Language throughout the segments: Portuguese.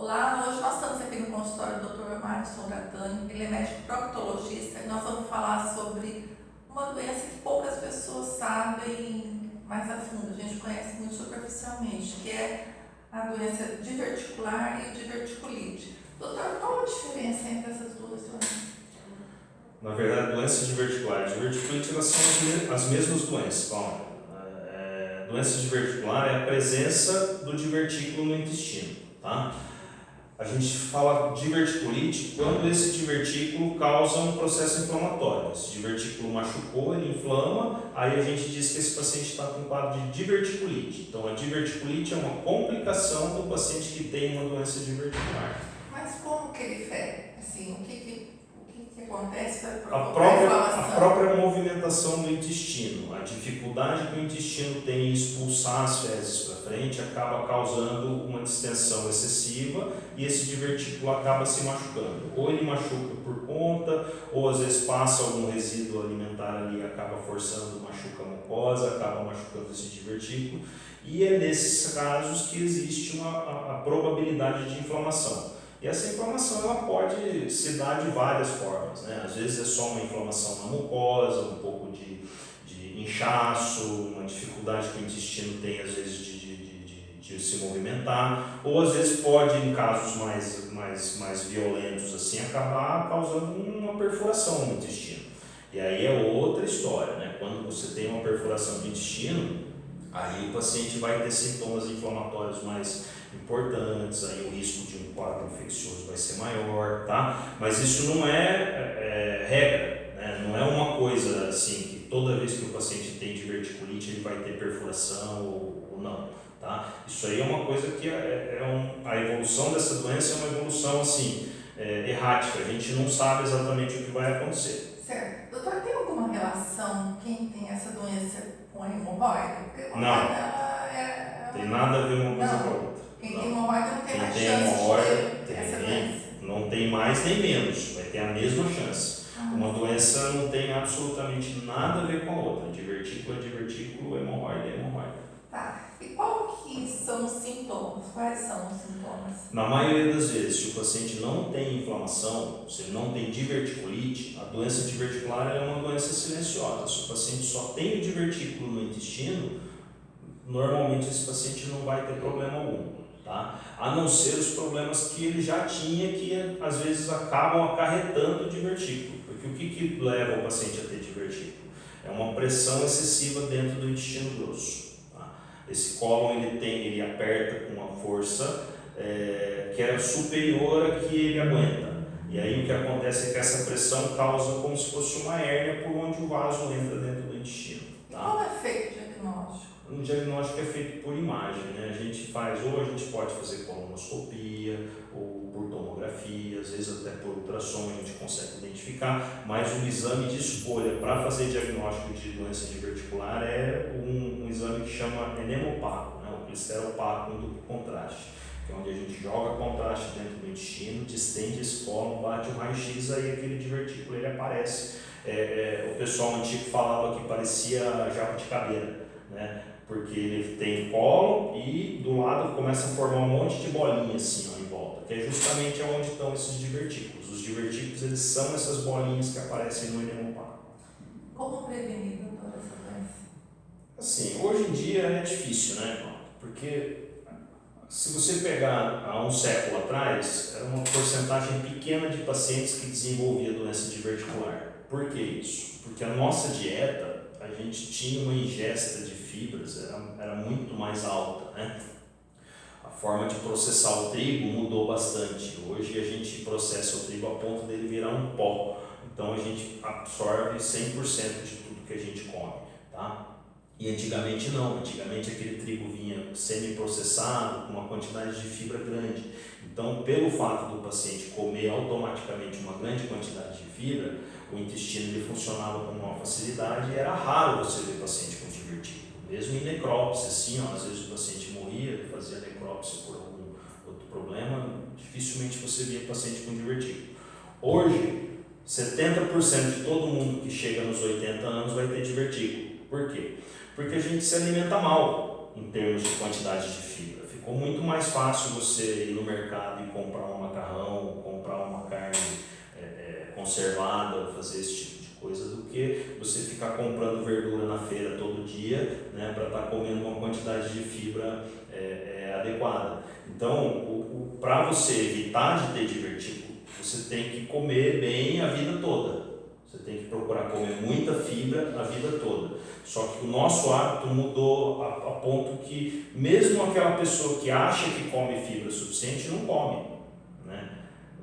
Olá, hoje nós estamos aqui no consultório do Dr. Márcio Gatani, ele é médico proctologista e nós vamos falar sobre uma doença que poucas pessoas sabem mais a fundo, a gente conhece muito superficialmente, que é a doença diverticular e o diverticulite. Doutor, qual a diferença entre essas duas doenças? Na verdade, doenças diverticulares e diverticulite elas são as mesmas doenças. Bom, doença diverticular é a presença do divertículo no intestino, tá? A gente fala diverticulite quando esse divertículo causa um processo inflamatório. Esse divertículo machucou, ele inflama, aí a gente diz que esse paciente está com um quadro de diverticulite. Então, a diverticulite é uma complicação do paciente que tem uma doença diverticular. Mas como que ele fere? Assim, o que acontece para A provocar a inflamação? própria movimentação do intestino, a dificuldade que o intestino tem em expulsar as fezes para frente acaba causando uma distensão excessiva e esse divertículo acaba se machucando. Ou ele machuca por conta, ou às vezes passa algum resíduo alimentar ali e acaba forçando, machuca a mucosa, acaba machucando esse divertículo. E é nesses casos que existe a probabilidade de inflamação. E essa inflamação ela pode se dar de várias formas, né? Às vezes é só uma inflamação na mucosa, um pouco de inchaço, uma dificuldade que o intestino tem às vezes de se movimentar, ou às vezes pode, em casos mais violentos assim, acabar causando uma perfuração no intestino. E aí é outra história, né? Quando você tem uma perfuração do intestino, aí o paciente vai ter sintomas inflamatórios mais importantes, aí o risco de um quadro infeccioso vai ser maior, tá? Mas isso não é regra, né? Não é uma coisa assim que toda vez que o paciente tem diverticulite ele vai ter perfuração ou não, tá? Isso aí é uma coisa que a evolução dessa doença é uma evolução assim, errática, a gente não sabe exatamente o que vai acontecer. Certo. Doutor, tem alguma relação quem tem essa doença com a hemorroida? Porque a Não. hemorroida Tem nada a ver uma coisa com a outra. Quem tem hemorroida não tem mais Quem tem chance hemorroida de ter essa doença. não tem mais nem menos, vai ter a mesma chance. Uma doença não tem absolutamente nada a ver com a outra. Divertículo é divertículo, hemorroida é hemorroida. Tá. E qual que são os sintomas? Quais são os sintomas? Na maioria das vezes, se o paciente não tem inflamação, se ele não tem diverticulite, a doença diverticular é uma doença silenciosa. Se o paciente só tem o divertículo no intestino, normalmente esse paciente não vai ter problema algum. Tá? A não ser os problemas que ele já tinha, que às vezes acabam acarretando o divertículo. Porque o que leva o paciente a ter divertículo? É uma pressão excessiva dentro do intestino grosso. Tá? Esse cólon ele aperta com uma força que é superior à que ele aguenta. E aí o que acontece é que essa pressão causa como se fosse uma hérnia por onde o vaso entra dentro do intestino. Tá? Qual é feito o diagnóstico? O diagnóstico é feito por imagem, né? A gente pode fazer colonoscopia ou por tomografia, às vezes até por ultrassom a gente consegue identificar, mas o exame de escolha para fazer diagnóstico de doença diverticular é um exame que chama enemopaco, né? O gliceropaco em duplo contraste, que é onde a gente joga contraste dentro do intestino, distende esse cólon, bate o raio-x, aí aquele divertículo ele aparece. O pessoal antigo falava que parecia jabuticabeira, né? Porque ele tem colo e do lado começa a formar um monte de bolinhas assim, ó, em volta, que é justamente onde estão esses divertículos. Os divertículos eles são essas bolinhas que aparecem no enemopaco. Como prevenir, doutor, essa doença? Assim, hoje em dia é difícil, né? Porque se você pegar há um século atrás, era uma porcentagem pequena de pacientes que desenvolvia doença diverticular. Por que isso? Porque a nossa dieta, a gente tinha uma ingesta de fibras, era muito mais alta, né? A forma de processar o trigo mudou bastante. Hoje a gente processa o trigo a ponto dele virar um pó. Então a gente absorve 100% de tudo que a gente come, tá? E antigamente não, antigamente aquele trigo vinha semi-processado com uma quantidade de fibra grande. Então, pelo fato do paciente comer automaticamente uma grande quantidade de fibra, o intestino ele funcionava com uma facilidade e era raro você ver paciente com divertículo. Mesmo em necrópsia, assim, ó, às vezes o paciente morria, fazia necrópsia por algum outro problema, dificilmente você via paciente com divertículo. Hoje, 70% de todo mundo que chega nos 80 anos vai ter divertículo. Por quê? Porque a gente se alimenta mal em termos de quantidade de fibra. ficou muito mais fácil você ir no mercado e comprar um macarrão, comprar uma carne conservada, fazer esse tipo de coisa, do que você ficar comprando verdura na feira todo dia, né, para estar comendo uma quantidade de fibra adequada. Então, para você evitar de ter divertículo, você tem que comer bem a vida toda. Você tem que procurar comer muita fibra a vida toda. Só que o nosso hábito mudou a ponto que mesmo aquela pessoa que acha que come fibra suficiente não come, né?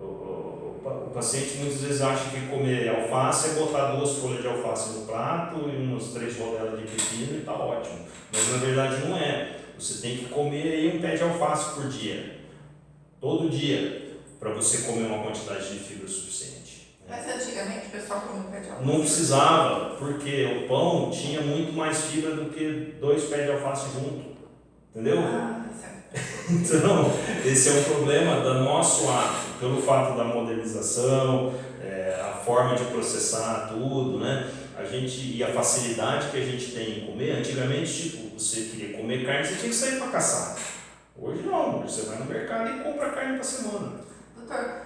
O paciente muitas vezes acha que comer alface é botar 2 folhas de alface no prato e umas 3 rodelas de pepino e está ótimo. Mas na verdade não é. Você tem que comer aí um pé de alface por dia, todo dia, para você comer uma quantidade de fibra suficiente. Mas antigamente o pessoal comia pé de alface? Não precisava, porque o pão tinha muito mais fibra do que 2 pés de alface junto, entendeu? Então, esse é um problema do nosso hábito, pelo fato da modernização, a forma de processar tudo, né? E a facilidade que a gente tem em comer. Antigamente, tipo, você queria comer carne, você tinha que sair para caçar. Hoje não, você vai no mercado e compra carne para semana. Doutor,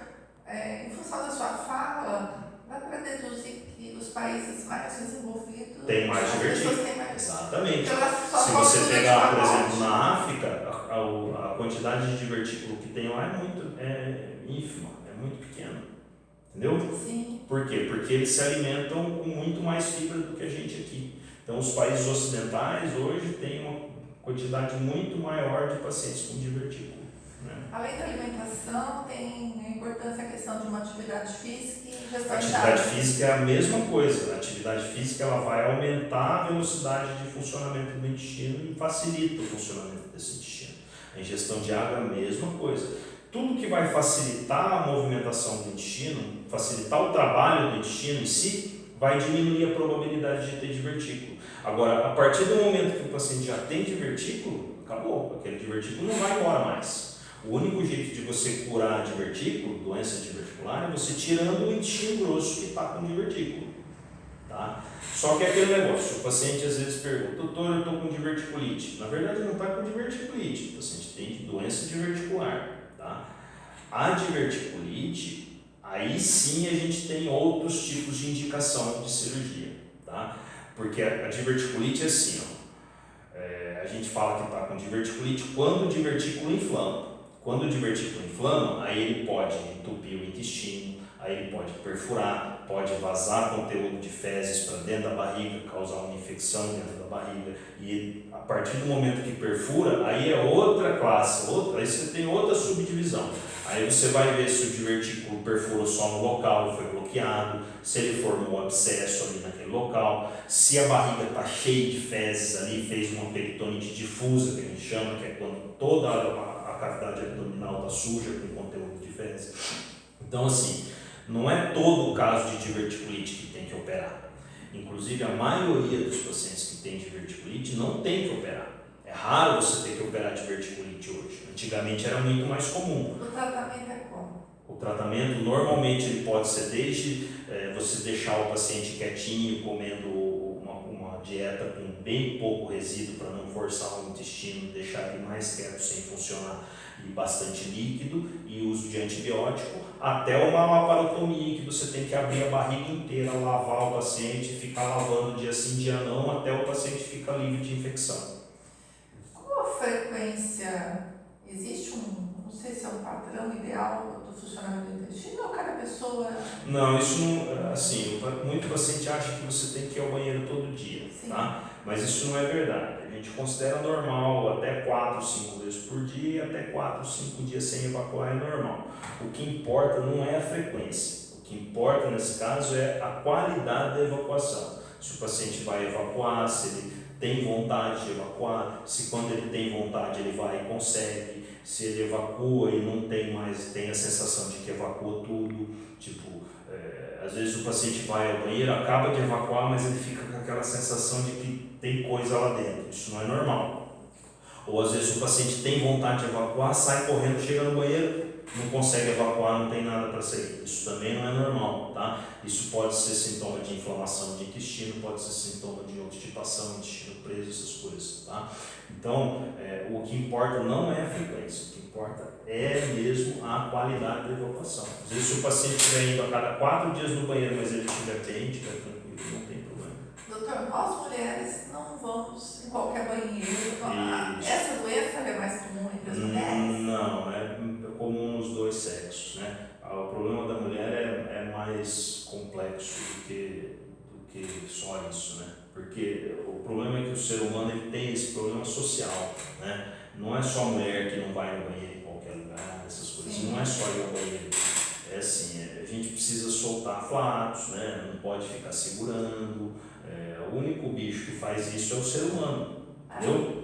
em função da sua fala, dá para deduzir que os países mais desenvolvidos tem mais divertido. Exatamente. Se você pegar, por exemplo, na África, a quantidade de divertículo que tem lá é ínfima, é muito pequena. Entendeu? Sim. Por quê? Porque eles se alimentam com muito mais fibra do que a gente aqui. Então, os países ocidentais hoje têm uma quantidade muito maior de pacientes com divertículo. Né? Além da alimentação, tem a importância a questão de uma atividade física e gestão de atividade física é a mesma coisa. A atividade física ela vai aumentar a velocidade de funcionamento do intestino e facilita o funcionamento desse intestino. A ingestão de água é a mesma coisa. Tudo que vai facilitar a movimentação do intestino, facilitar o trabalho do intestino em si, vai diminuir a probabilidade de ter divertículo. Agora, a partir do momento que o paciente já tem divertículo, acabou. Aquele divertículo não vai embora mais. O único jeito de você curar divertículo, doença diverticular, é você tirando o intestino grosso que está com divertículo. Tá? Só que é aquele negócio, o paciente às vezes pergunta, doutor, eu estou com diverticulite. Na verdade não está com diverticulite, o paciente tem doença diverticular. Tá? A diverticulite, aí sim a gente tem outros tipos de indicação de cirurgia. Tá? Porque a diverticulite é assim, ó, a gente fala que está com diverticulite quando o divertículo inflama. Quando o divertículo inflama, aí ele pode entupir o intestino, aí ele pode perfurar, pode vazar conteúdo de fezes para dentro da barriga, causar uma infecção dentro da barriga. E a partir do momento que perfura, aí é outra classe, aí você tem outra subdivisão. Aí você vai ver se o divertículo perfurou só no local, foi bloqueado, se ele formou um abscesso ali naquele local, se a barriga está cheia de fezes ali, fez uma peritonite difusa, que a gente chama, que é quando toda a cavidade abdominal está suja com conteúdo de fezes. Então, assim, não é todo o caso de diverticulite que tem que operar. Inclusive, a maioria dos pacientes que têm diverticulite não tem que operar. É raro você ter que operar diverticulite hoje. Antigamente era muito mais comum. O tratamento é como? O tratamento, normalmente, ele pode ser desde você deixar o paciente quietinho, comendo uma dieta com bem pouco resíduo para não forçar o intestino, deixar ele mais quieto sem funcionar, e bastante líquido, e uso de antibiótico, até uma laparotomia, que você tem que abrir a barriga inteira, lavar o paciente, ficar lavando dia sim, dia não, até o paciente ficar livre de infecção. Qual a frequência? Existe não sei se é um padrão ideal do funcionamento do intestino ou cada pessoa? Não, isso não, assim, muito paciente acha que você tem que ir ao banheiro todo dia, tá? Mas isso não é verdade. A gente considera normal até 4, 5 vezes por dia, e até 4, 5 dias sem evacuar é normal. O que importa não é a frequência, o que importa nesse caso é a qualidade da evacuação. Se o paciente vai evacuar, se ele tem vontade de evacuar, se quando ele tem vontade ele vai e consegue, se ele evacua e não tem mais, tem a sensação de que evacuou tudo, tipo, às vezes o paciente vai ao banheiro, acaba de evacuar, mas ele fica com aquela sensação de que tem coisa lá dentro. Isso não é normal. Ou às vezes o paciente tem vontade de evacuar, sai correndo, chega no banheiro, não consegue evacuar, não tem nada para sair. Isso também não é normal, tá? Isso pode ser sintoma de inflamação de intestino, pode ser sintoma de obstipação, intestino preso, essas coisas, tá? Então, o que importa não é a frequência, o que importa é mesmo a qualidade da evacuação. Às vezes, se o paciente estiver indo a cada 4 dias no banheiro, mas ele estiver bem, estiver tranquilo, não tem problema. Doutor, nós mulheres não vamos em qualquer banheiro. Isso. Essa doença é mais comum entre as mulheres? Não, é comum nos dois sexos, né? O problema da mulher é mais complexo do que só isso, né? Porque o problema é que o ser humano ele tem esse problema social, né? Não é só a mulher que não vai no banheiro em qualquer lugar, essas coisas. Sim. Não é só ir ao banheiro. É assim, a gente precisa soltar flatos, né? Não pode ficar segurando. O único bicho que faz isso é o ser humano. Entendeu?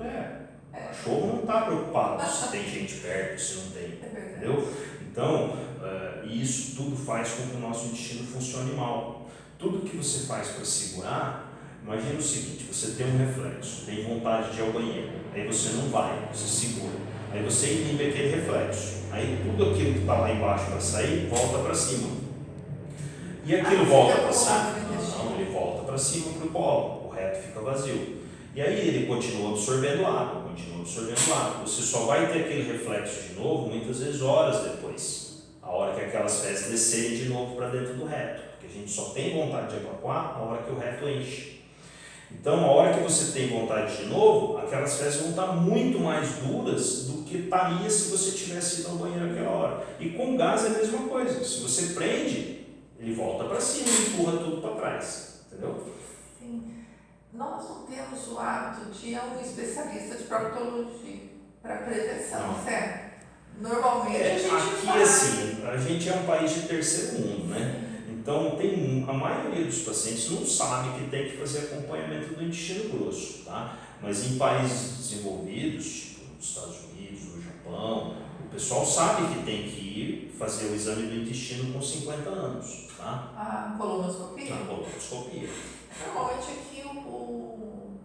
O cachorro não está preocupado se tem gente perto, se não tem. Entendeu? Então, isso tudo faz com que o nosso intestino funcione mal. Tudo que você faz para segurar, imagina o seguinte, você tem um reflexo, tem vontade de ir ao banheiro, aí você não vai, você segura, aí você inibe aquele reflexo, aí tudo aquilo que está lá embaixo para sair, volta para cima. E aquilo volta para cima? Não, ele volta para cima para o colo, o reto fica vazio. E aí ele continua absorvendo água. Você só vai ter aquele reflexo de novo, muitas vezes horas depois, a hora que aquelas fezes descerem de novo para dentro do reto, porque a gente só tem vontade de evacuar a hora que o reto enche. Então, a hora que você tem vontade de novo, aquelas fezes vão estar muito mais duras do que estaria se você tivesse ido ao banheiro naquela hora. E com gás é a mesma coisa. Se você prende, ele volta para cima e empurra tudo para trás. Entendeu? Sim. Nós não temos o hábito de ir a um especialista de proctologia para prevenção, certo? Normalmente a gente aqui faz. Assim, a gente é um país de terceiro mundo, né? Então, a maioria dos pacientes não sabe que tem que fazer acompanhamento do intestino grosso, tá? Mas em países desenvolvidos, tipo nos Estados Unidos, no Japão, o pessoal sabe que tem que ir fazer o exame do intestino com 50 anos, tá? A colonoscopia? A colonoscopia. Normalmente aqui o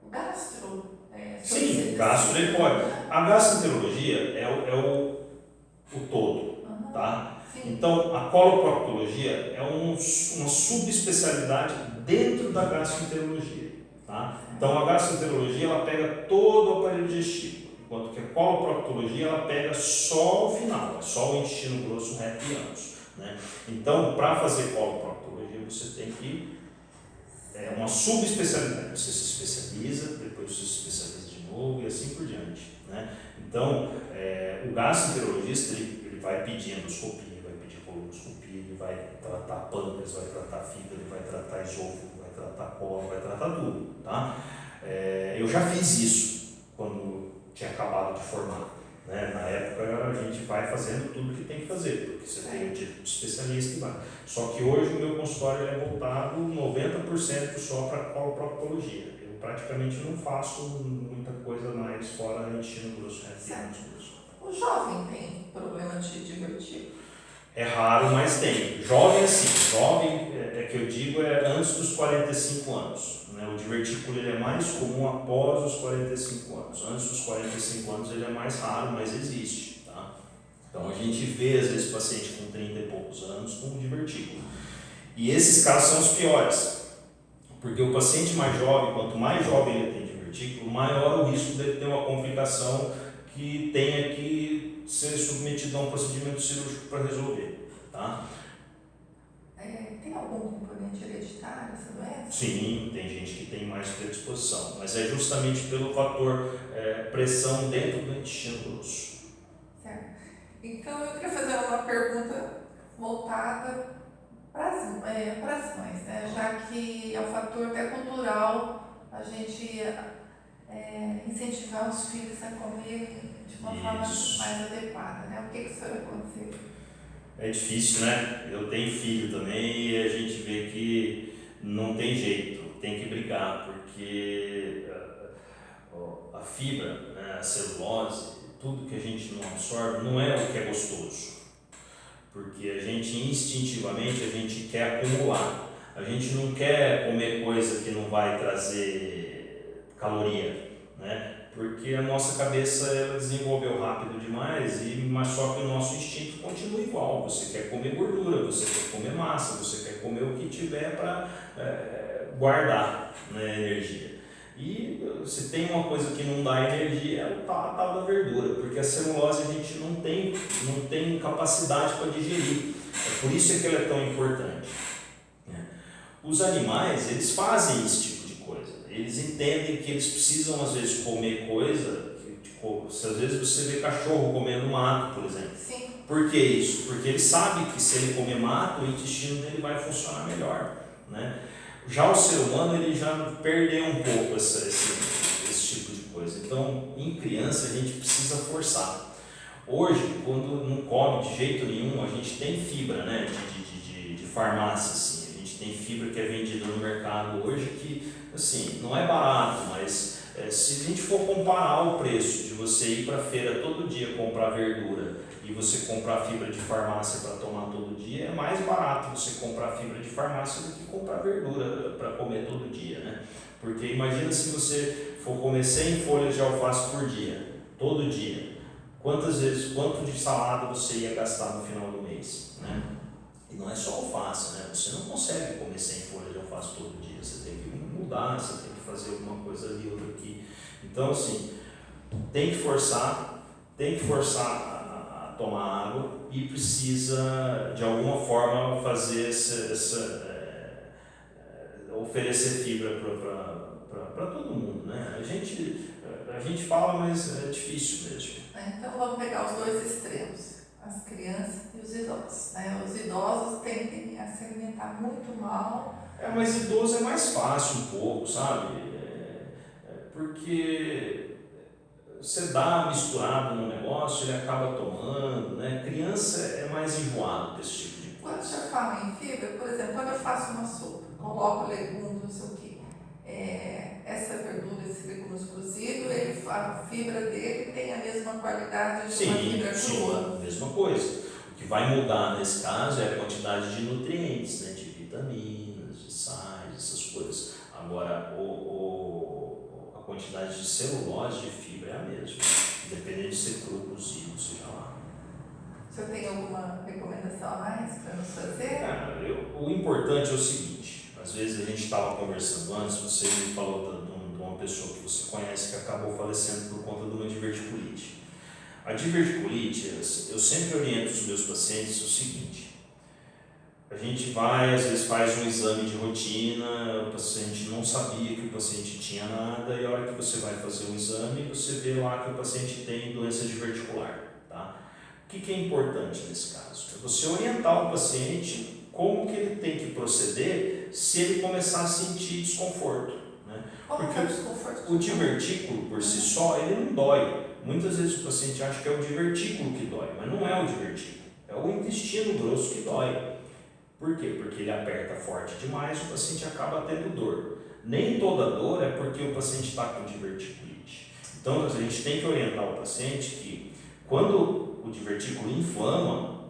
gastro. Sim, o gastro ele pode. A gastroenterologia é o todo, tá? Sim. Então, a coloproctologia é uma subespecialidade dentro da gastroenterologia, tá? Então, a gastroenterologia ela pega todo o aparelho digestivo, enquanto que a coloproctologia ela pega só o final, só o intestino grosso, reto e ânus, né? Então, para fazer coloproctologia, você tem que uma subespecialidade, você se especializa, depois você se especializa de novo e assim por diante, né? Então, o gastroenterologista ele vai pedir endoscopia, vai pedir colonoscopia, ele vai tratar pâncreas, vai tratar fígado, vai tratar esôfago, vai tratar cólon, vai tratar tudo, tá? Eu já fiz isso quando tinha acabado de formar, né? Na época a gente vai fazendo tudo que tem que fazer, porque você tem um tipo de especialista e vai. Só que hoje o meu consultório é voltado 90% só para coloproctologia. Eu praticamente não faço muita coisa mais fora intestino grosso, reto e ânus grosso. O jovem tem problema de divertículo? É raro, mas tem. Jovem, assim, jovem que eu digo antes dos 45 anos. Né? O divertículo ele é mais comum após os 45 anos. Antes dos 45 anos ele é mais raro, mas existe. Tá? Então a gente vê às vezes paciente com 30 e poucos anos com divertículo. E esses casos são os piores. Porque o paciente mais jovem, quanto mais jovem ele tem divertículo, maior o risco dele ter uma complicação que tenha que ser submetido a um procedimento cirúrgico para resolver, tá? Tem algum componente hereditário essa doença? Sim, tem gente que tem mais predisposição, mas é justamente pelo fator pressão dentro do intestino grosso. Certo. Então eu queria fazer uma pergunta voltada para as mães, né? Já que é um fator até cultural a gente incentivar os filhos a comer de uma forma mais adequada, né? O que a senhora aconselha? É difícil, né? Eu tenho filho também e a gente vê que não tem jeito, tem que brigar, porque a fibra, né, a celulose, tudo que a gente não absorve não é o que é gostoso, porque a gente instintivamente a gente quer acumular, a gente não quer comer coisa que não vai trazer caloria, né? Porque a nossa cabeça ela desenvolveu rápido demais, mas só que o nosso instinto continua igual. Você quer comer gordura, você quer comer massa, você quer comer o que tiver para guardar, né, energia. E se tem uma coisa que não dá energia, é a tal da verdura, porque a celulose a gente não tem capacidade para digerir. É por isso que ela é tão importante. Os animais, eles fazem esse tipo de coisa. Eles entendem que eles precisam, às vezes, comer coisa. Tipo, às vezes você vê cachorro comendo mato, por exemplo. Sim. Por que isso? Porque ele sabe que se ele comer mato, o intestino dele vai funcionar melhor, né? Já o ser humano, ele já perdeu um pouco esse tipo de coisa. Então, em criança, a gente precisa forçar. Hoje, quando não come de jeito nenhum, a gente tem fibra, né, de farmácia, assim. A gente tem fibra que é vendida no mercado hoje que, assim, não é barato, mas se a gente for comparar o preço de você ir para a feira todo dia comprar verdura e você comprar fibra de farmácia para tomar todo dia, é mais barato você comprar fibra de farmácia do que comprar verdura para comer todo dia, né? Porque imagina se você for comer 100 folhas de alface por dia, todo dia, quanto de salada você ia gastar no final do mês, né? E não é só alface, né? Você não consegue comer 100 folhas de alface todo dia, você tem que mudar, você tem que fazer alguma coisa ali, outra aqui. Então, assim, tem que forçar a tomar água e precisa, de alguma forma, fazer oferecer fibra para todo mundo, né? A gente fala, mas é difícil mesmo. Então, vamos pegar os dois extremos. As crianças e os idosos. Né? Os idosos tendem a se alimentar muito mal. Mas idoso é mais fácil um pouco, sabe? Porque você dá misturado no negócio, ele acaba tomando, né? Criança é mais enjoado desse tipo de coisa. Quando você fala em fibra, por exemplo, quando eu faço uma sopa, coloco legumes, não sei o quê, essa verdura, esse legumes cozido, a fibra dele tem a mesma qualidade de uma fibra crua. Sim, mesma coisa. O que vai mudar nesse caso é a quantidade de nutrientes, né? De vitaminas, de sais, essas coisas. Agora, a quantidade de celulose, de fibra é a mesma, independente de ser cru, cozido, seja lá. O senhor tem alguma recomendação a mais para nos fazer? O importante é o seguinte, às vezes a gente estava conversando antes, você me falou de uma pessoa que você conhece que acabou falecendo por conta de uma diverticulite. A diverticulite, eu sempre oriento os meus pacientes o seguinte: a gente vai, às vezes faz um exame de rotina, o paciente não sabia que o paciente tinha nada, e a hora que você vai fazer o exame, você vê lá que o paciente tem doença diverticular, tá? O que é importante nesse caso? É você orientar o paciente como que ele tem que proceder se ele começar a sentir desconforto, né? Porque é o desconforto? O divertículo por si só, ele não dói. Muitas vezes o paciente acha que é o divertículo que dói, mas não é o divertículo, é o intestino grosso que dói. Por quê? Porque ele aperta forte demais e o paciente acaba tendo dor. Nem toda dor é porque o paciente está com diverticulite. Então a gente tem que orientar o paciente que quando o divertículo inflama,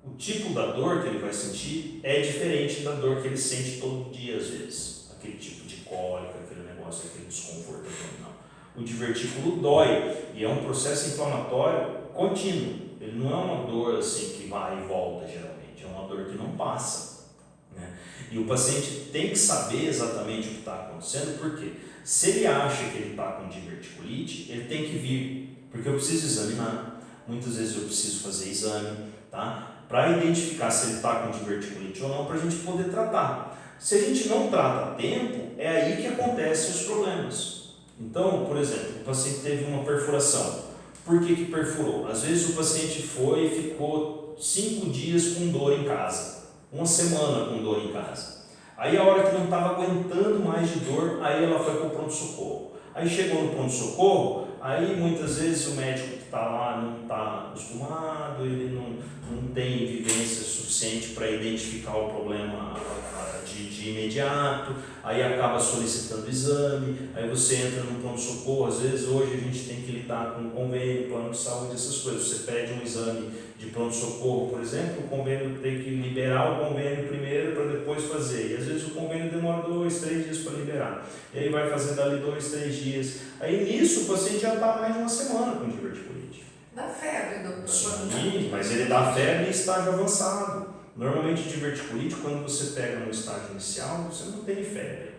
o tipo da dor que ele vai sentir é diferente da dor que ele sente todo dia às vezes. Aquele tipo de cólica, aquele negócio, aquele desconforto abdominal. O divertículo dói e é um processo inflamatório contínuo. Ele não é uma dor assim que vai e volta geralmente, é uma dor que não passa, né? E o paciente tem que saber exatamente o que está acontecendo, porque se ele acha que ele está com diverticulite, ele tem que vir, porque eu preciso examinar, muitas vezes eu preciso fazer exame, tá? Para identificar se ele está com diverticulite ou não, para a gente poder tratar. Se a gente não trata a tempo, é aí que acontecem os problemas. Então, por exemplo, o paciente teve uma perfuração. Por que perfurou? Às vezes o paciente foi e ficou 5 dias com dor em casa, 1 semana com dor em casa. Aí a hora que não estava aguentando mais de dor, aí ela foi para o pronto-socorro. Aí chegou no pronto-socorro, aí muitas vezes o médico que está lá não está acostumado, ele não tem vivência suficiente para identificar o problema de imediato, aí acaba solicitando exame, aí você entra no pronto-socorro, às vezes hoje a gente tem que lidar com convênio, plano de saúde, essas coisas. Você pede um exame de pronto-socorro, por exemplo, o convênio tem que liberar o convênio primeiro para depois fazer, e às vezes o convênio demora 2, 3 dias para liberar, e aí vai fazendo ali 2, 3 dias, aí nisso o paciente já está mais de uma semana com diverticulite. Dá febre, doutor? Sim, mas ele dá febre em estágio avançado. Normalmente diverticulite, quando você pega no estágio inicial, você não tem febre,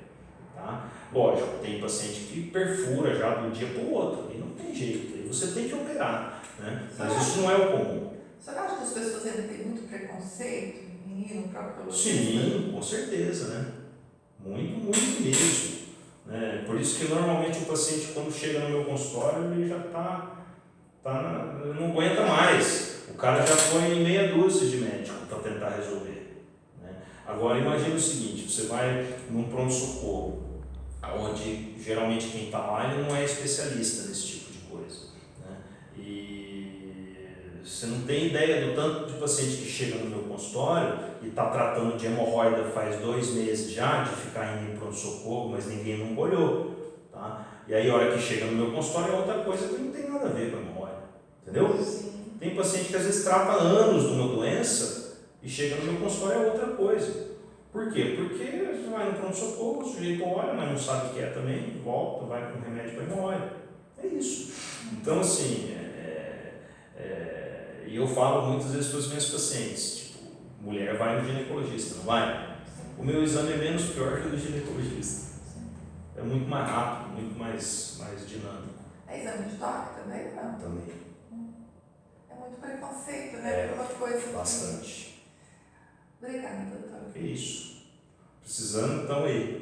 tá? Lógico, tem paciente que perfura já de um dia para o outro, e não tem jeito, aí você tem que operar, né? Mas isso não é o comum. Você não acha que as pessoas ainda têm muito preconceito em ir no proctologista? Sim, com certeza, né? Muito, muito mesmo. Né? Por isso que normalmente o paciente, quando chega no meu consultório, ele já não aguenta mais. O cara já foi em meia dúzia de médico para tentar resolver. Né? Agora imagine o seguinte, você vai num pronto-socorro, onde geralmente quem está lá ele não é especialista nesse tipo de coisa. Né? E você não tem ideia do tanto de paciente que chega no meu consultório e está tratando de hemorroida faz 2 meses já, de ficar indo em pronto-socorro, mas ninguém nunca olhou. Tá? E aí a hora que chega no meu consultório é outra coisa que não tem nada a ver com a hemorroida. Entendeu? Sim. Tem paciente que às vezes trata anos de uma doença e chega no meu consultório é outra coisa. Por quê? Porque você vai no pronto-socorro, o sujeito olha, mas não sabe o que é também, volta, vai com remédio para hemorroida. É isso. Então, assim, e eu falo muitas vezes para os meus pacientes, tipo, mulher vai no ginecologista, não vai? O meu exame é menos pior que o do ginecologista. É muito mais rápido, muito mais dinâmico. É exame de toque também? Não. Também. É muito preconceito, né? Por uma coisa. Bastante. Obrigada, doutor. Que isso. Precisando, então aí.